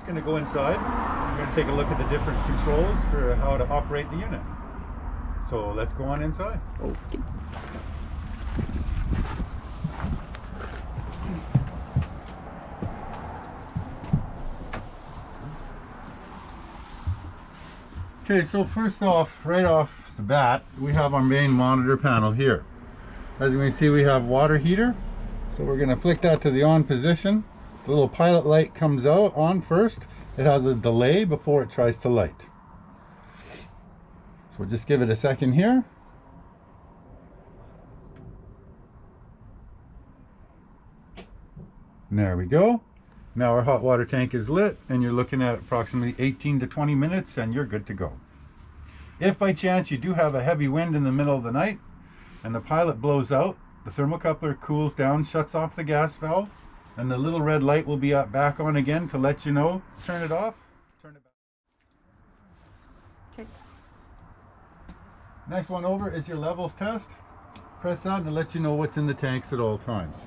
just going to go inside. We're going to take a look at the different controls for how to operate the unit. So let's go on inside. Okay. Okay, so first off, right off the bat, we have our main monitor panel here. As you can see, we have water heater. So we're going to flick that to the on position. The little pilot light comes out on first. It has a delay before it tries to light. So we'll just give it a second here. And there we go. Now our hot water tank is lit and you're looking at approximately 18 to 20 minutes and you're good to go. If by chance you do have a heavy wind in the middle of the night and the pilot blows out, the thermocoupler cools down, shuts off the gas valve, and the little red light will be back on again to let you know, turn it off, turn it back. Okay. Next one over is your levels test. Press that and it'll let you know what's in the tanks at all times.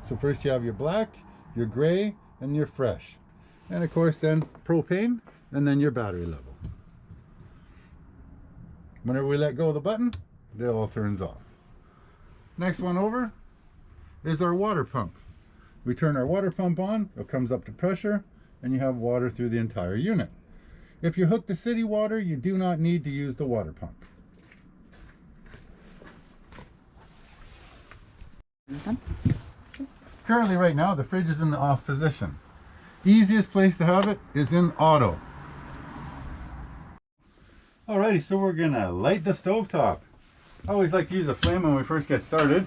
So first you have your black, your gray, and your fresh. And of course then propane, and then your battery level. Whenever we let go of the button, it all turns off. Next one over is our water pump. We turn our water pump on, it comes up to pressure, and you have water through the entire unit. If you hook to city water, you do not need to use the water pump. Currently right now the fridge is in the off position. Easiest place to have it is in auto. Alrighty, so we're gonna light the stovetop. I always like to use a flame when we first get started.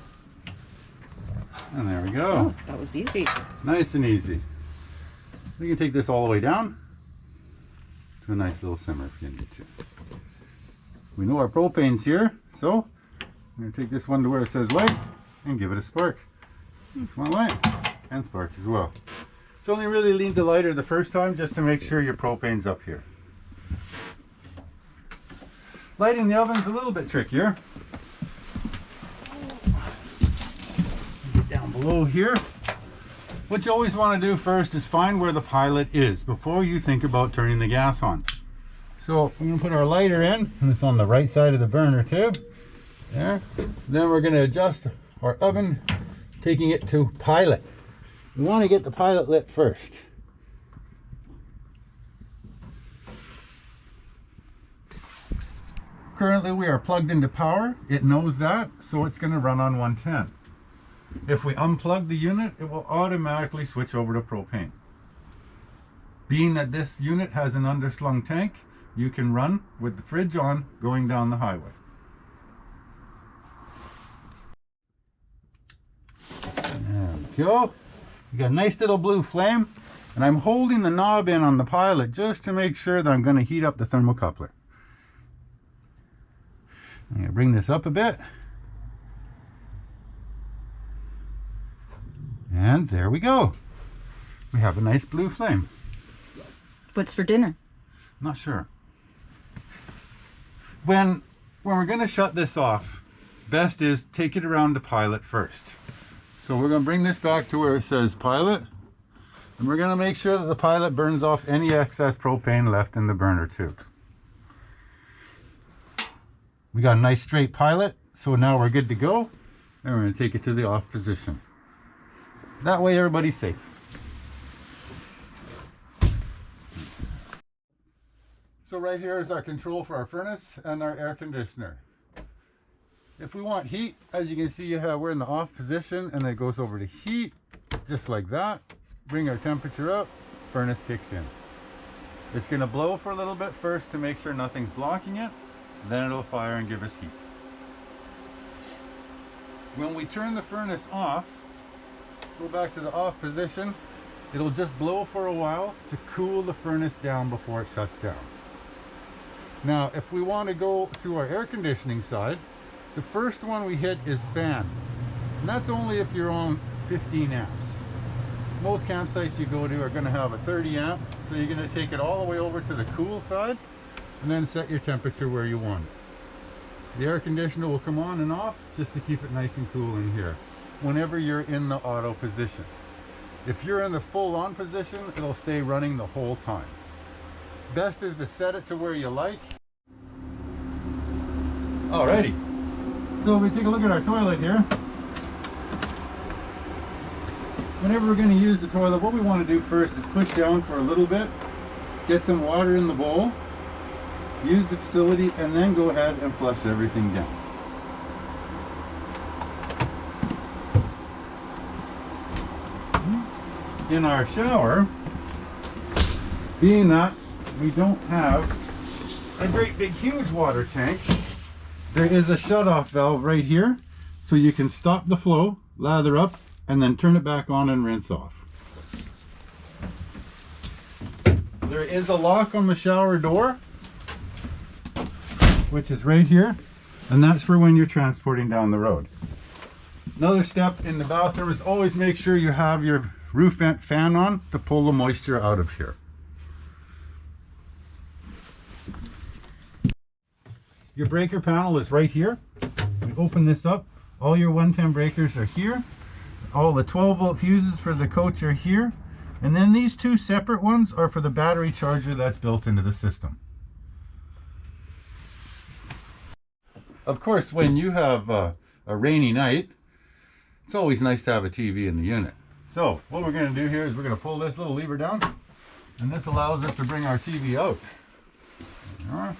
And there we go. Oh, that was easy. Nice and easy. We can take this all the way down to a nice little simmer if you need to. We know our propane's here, so I'm going to take this one to where it says light and give it a spark. Come on, light and spark as well. So only really leave the lighter the first time just to make sure your propane's up here. Lighting the oven's a little bit trickier. Get down below here. What you always want to do first is find where the pilot is before you think about turning the gas on. So we're going to put our lighter in, and it's on the right side of the burner too. There. Then we're going to adjust our oven, taking it to pilot. We want to get the pilot lit first. Currently we are plugged into power. It knows that, so it's going to run on 110. If we unplug the unit, it will automatically switch over to propane. Being that this unit has an underslung tank, you can run with the fridge on going down the highway. There we go. You got a nice little blue flame, and I'm holding the knob in on the pilot just to make sure that I'm going to heat up the thermocoupler. I'm going to bring this up a bit. And there we go. We have a nice blue flame. What's for dinner? Not sure. When we're going to shut this off, best is take it around to pilot first. So we're going to bring this back to where it says pilot, and we're going to make sure that the pilot burns off any excess propane left in the burner too. We got a nice straight pilot, so now we're good to go, and we're going to take it to the off position. That way everybody's safe. So right here is our control for our furnace and our air conditioner. If we want heat, as you can see, we're in the off position, and it goes over to heat, just like that. Bring our temperature up, furnace kicks in. It's going to blow for a little bit first to make sure nothing's blocking it, then it'll fire and give us heat. When we turn the furnace off, go back to the off position, it'll just blow for a while to cool the furnace down before it shuts down. Now, if we want to go to our air conditioning side, the first one we hit is fan. And that's only if you're on 15 amps. Most campsites you go to are going to have a 30 amp, so you're going to take it all the way over to the cool side and then set your temperature where you want it. The air conditioner will come on and off just to keep it nice and cool in here whenever you're in the auto position. If you're in the full on position, it'll stay running the whole time. Best is to set it to where you like. Alrighty, so we take a look at our toilet here. Whenever we're going to use the toilet, what we want to do first is push down for a little bit, get some water in the bowl, use the facility, and then go ahead and flush everything down. In our shower, being that we don't have a great big huge water tank, there is a shut-off valve right here, so you can stop the flow, lather up, and then turn it back on and rinse off. There is a lock on the shower door, which is right here, and that's for when you're transporting down the road. Another step in the bathroom is always make sure you have your roof vent fan on to pull the moisture out of here. Your breaker panel is right here. We open this up. All your 110 breakers are here. All the 12-volt fuses for the coach are here. And then these two separate ones are for the battery charger that's built into the system. Of course, when you have a rainy night, it's always nice to have a TV in the unit. So what we're going to do here is we're going to pull this little lever down, and this allows us to bring our TV out. There we are.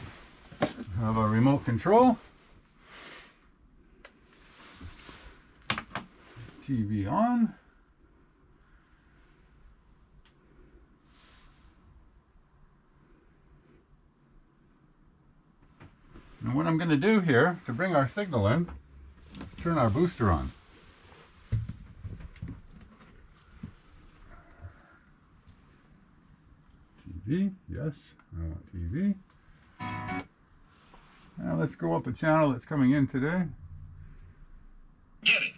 Have a remote control. TV on. And what I'm going to do here to bring our signal in is turn our booster on. TV, yes, I want TV. Now let's go up a channel that's coming in today. Get it.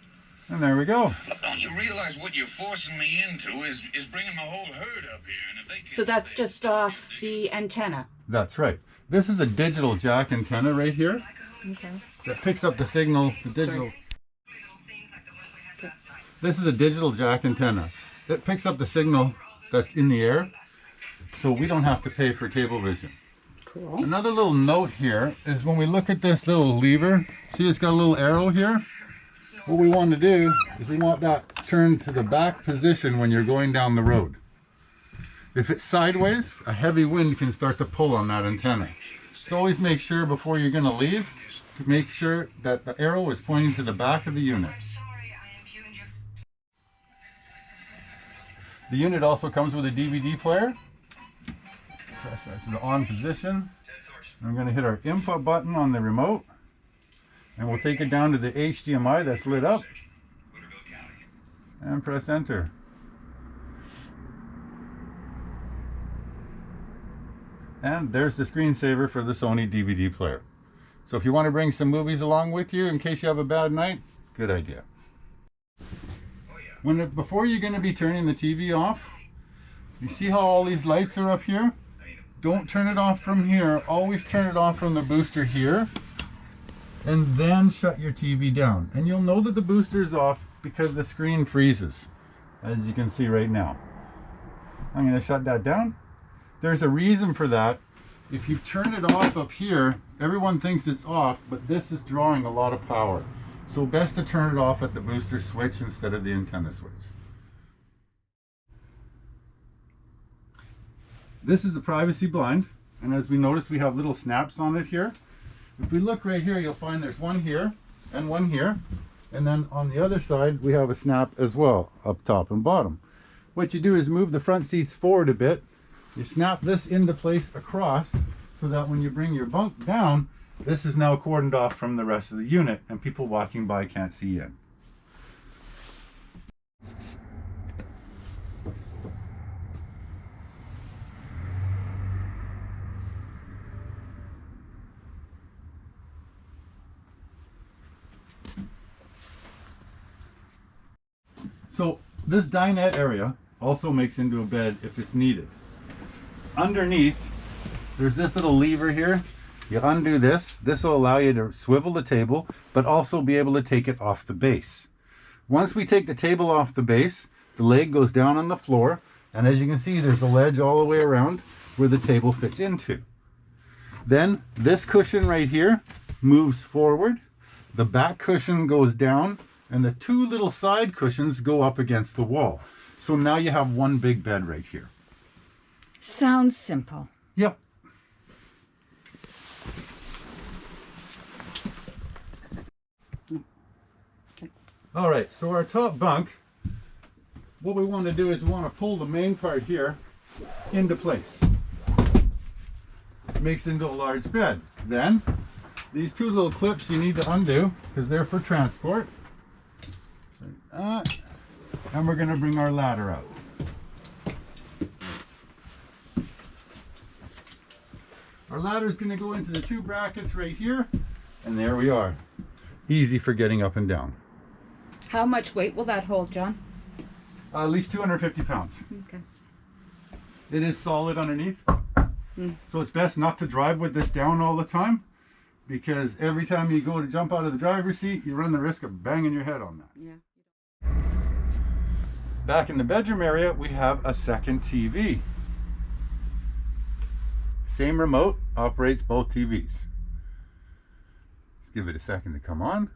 And there we go. Don't you realize what you're forcing me into is bringing my whole herd up here? And if they So that's just off the antenna. That's right. This is a digital jack antenna right here. Okay. That picks up the signal, the digital. This is a digital jack antenna. It picks up the signal that's in the air, so we don't have to pay for cable vision. Cool. Another little note here is when we look at this little lever, see it's got a little arrow here? What we want to do is we want that turned to the back position when you're going down the road. If it's sideways, a heavy wind can start to pull on that antenna. So always make sure before you're going to leave, to make sure that the arrow is pointing to the back of the unit. The unit also comes with a DVD player. Press that to the on position. I'm going to hit our input button on the remote, and we'll take it down to the HDMI that's lit up and press enter. And there's the screensaver for the Sony DVD player. So if you want to bring some movies along with you in case you have a bad night, good idea. Before you're going to be turning the TV off, you see how all these lights are up here? Don't turn it off from here. Always turn it off from the booster here, and then shut your TV down. And you'll know that the booster is off because the screen freezes, as you can see right now. I'm going to shut that down. There's a reason for that. If you turn it off up here, everyone thinks it's off, but this is drawing a lot of power. So best to turn it off at the booster switch instead of the antenna switch. This is the privacy blind, and as we notice, we have little snaps on it here. If we look right here, you'll find there's one here and one here, and then on the other side we have a snap as well, up top and bottom. What you do is move the front seats forward a bit. You snap this into place across so that when you bring your bunk down, this is now cordoned off from the rest of the unit and people walking by can't see in. So this dinette area also makes into a bed if it's needed. Underneath, there's this little lever here. You undo this. This will allow you to swivel the table, but also be able to take it off the base. Once we take the table off the base, The leg goes down on the floor, and as you can see, there's a ledge all the way around where the table fits into. Then this cushion right here moves forward, the back cushion goes down, and the two little side cushions go up against the wall. So now you have one big bed right here. Sounds simple. Yep. All right, so our top bunk, what we want to do is we want to pull the main part here into place. It makes into a large bed. Then these two little clips you need to undo because they're for transport. Like that. And we're going to bring our ladder out. Our ladder is going to go into the two brackets right here, and there we are. Easy for getting up and down. How much weight will that hold, John? At least 250 pounds. Okay. It is solid underneath. So it's best not to drive with this down all the time, because every time you go to jump out of the driver's seat, you run the risk of banging your head on that. Yeah. Back in the bedroom area, we have a second TV. Same remote, operates both TVs. Let's give it a second to come on.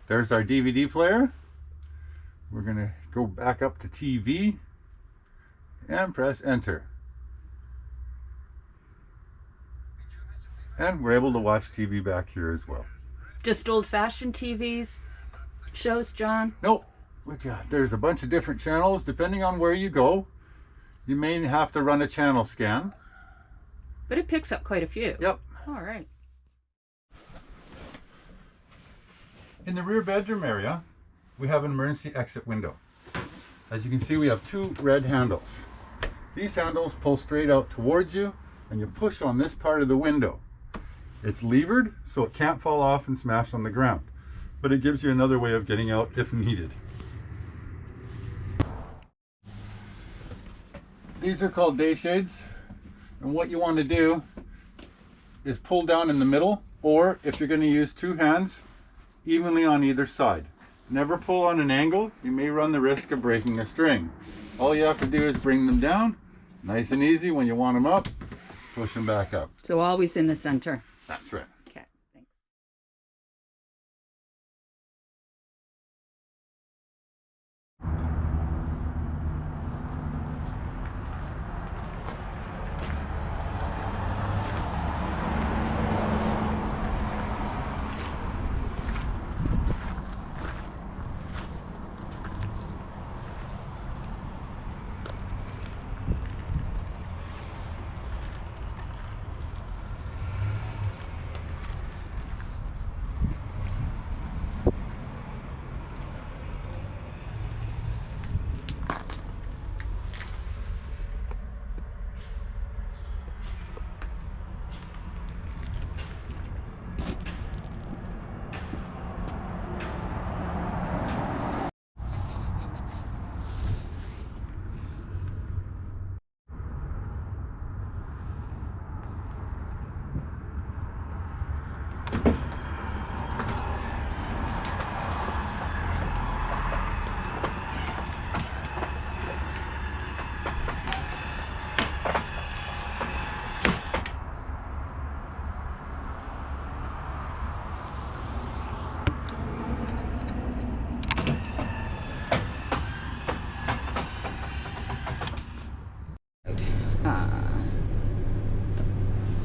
There's our DVD player. We're going to go back up to TV and press enter. And we're able to watch TV back here as well. Just old-fashioned TVs, shows, John? Nope. There's a bunch of different channels. Depending on where you go, you may have to run a channel scan. But it picks up quite a few. Yep. All right. In the rear bedroom area, we have an emergency exit window. As you can see, we have two red handles. These handles pull straight out towards you, and you push on this part of the window. It's levered, so it can't fall off and smash on the ground, but it gives you another way of getting out if needed. These are called day shades, and what you want to do is pull down in the middle, or if you're going to use two hands, evenly on either side. Never pull on an angle, you may run the risk of breaking a string. All you have to do is bring them down, nice and easy. When you want them up, push them back up. So always in the center. That's right. Okay, thanks.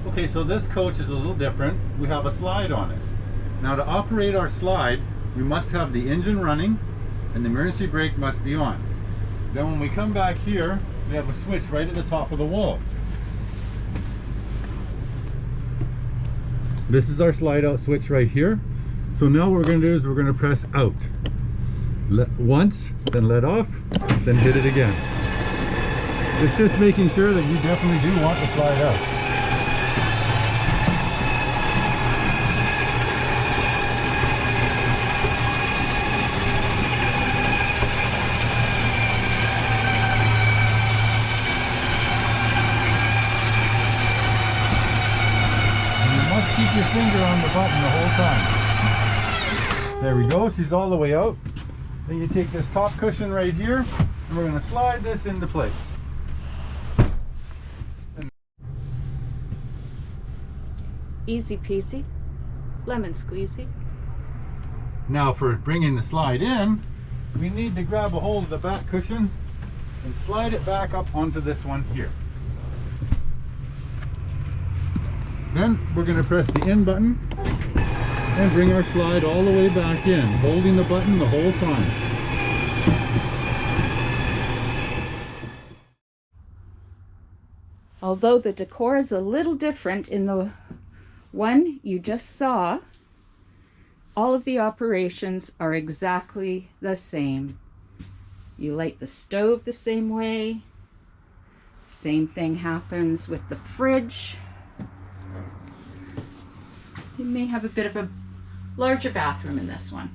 Okay, so this coach is a little different. We have a slide on it. Now to operate our slide, we must have the engine running and the emergency brake must be on. Then when we come back here, we have a switch right at the top of the wall. This is our slide out switch right here. So now what we're going to do is we're going to press out. Once, then let off, then hit it again. It's just making sure that you definitely do want to slide out. Keep your finger on the button the whole time. There we go, she's all the way out. Then you take this top cushion right here, and we're going to slide this into place. Easy peasy, lemon squeezy. Now for bringing the slide in, we need to grab a hold of the back cushion and slide it back up onto this one here. Then we're going to press the in button and bring our slide all the way back in, holding the button the whole time. Although the decor is a little different in the one you just saw, all of the operations are exactly the same. You light the stove the same way. Same thing happens with the fridge. You may have a bit of a larger bathroom in this one.